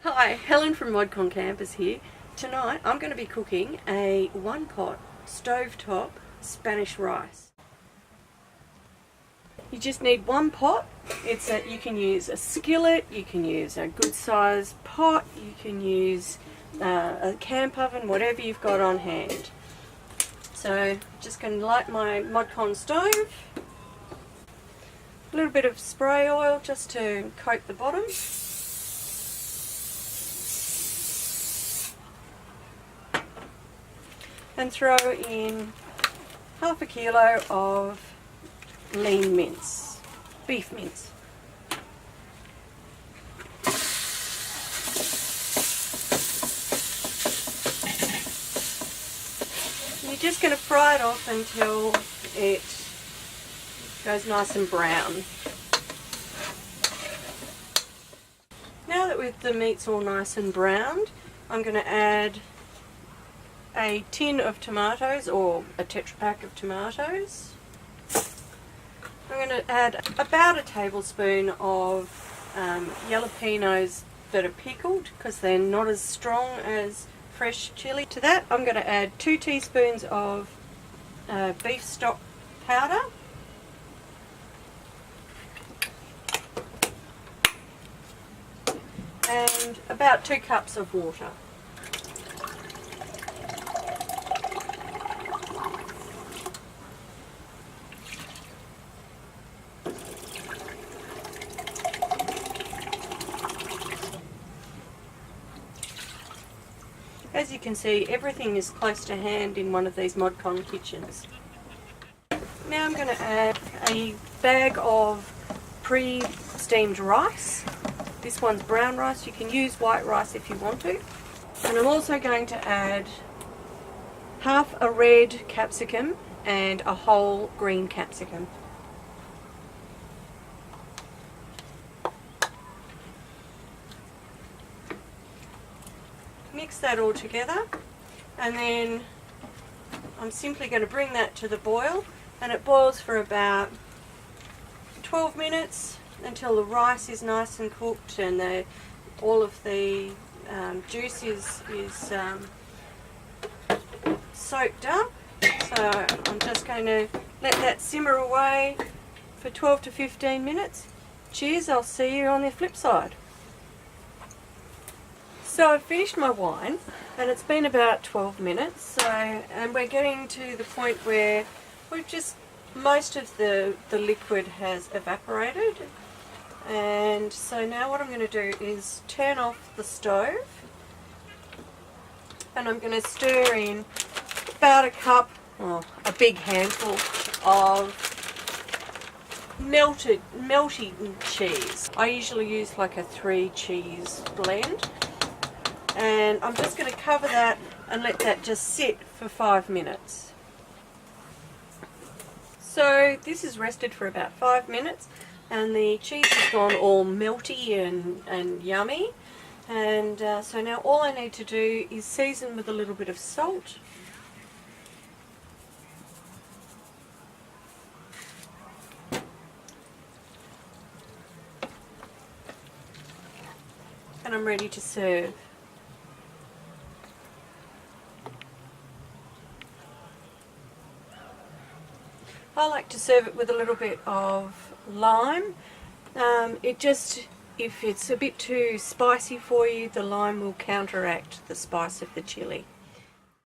Hi, Helen from Modcon campus here. Tonight I'm going to be cooking a one-pot stovetop Spanish rice. You just need one pot. You can use a skillet, you can use a good sized pot, you can use a camp oven, whatever you've got on hand. So just going to light my Modcon stove. A little bit of spray oil just to coat the bottom. And throw in half a kilo of lean mince, beef mince. You're just going to fry it off until it goes nice and brown. Now that the meat's all nice and browned, I'm going to add a tin of tomatoes or a Tetra Pak of tomatoes. I'm going to add about a tablespoon of jalapenos that are pickled because they're not as strong as fresh chili. To that I'm going to add 2 teaspoons of beef stock powder, and about 2 cups of water. As you can see, everything is close to hand in one of these Modcon kitchens. Now I'm going to add a bag of pre-steamed rice. This one's brown rice. You can use white rice if you want to. And I'm also going to add half a red capsicum and a whole green capsicum. Mix that all together, and then I'm simply going to bring that to the boil, and it boils for about 12 minutes until the rice is nice and cooked and all of the juice is soaked up. So I'm just going to let that simmer away for 12 to 15 minutes. Cheers, I'll see you on the flip side. So I've finished my wine and it's been about 12 minutes, and we're getting to the point where most of the liquid has evaporated, and so now what I'm going to do is turn off the stove, and I'm going to stir in about a cup, or a big handful of melted cheese. I usually use like a 3 cheese blend. And I'm just going to cover that and let that just sit for 5 minutes. So this is rested for about 5 minutes and the cheese has gone all melty and yummy. And so now all I need to do is season with a little bit of salt. And I'm ready to serve. I like to serve it with a little bit of lime. If it's a bit too spicy for you, the lime will counteract the spice of the chili.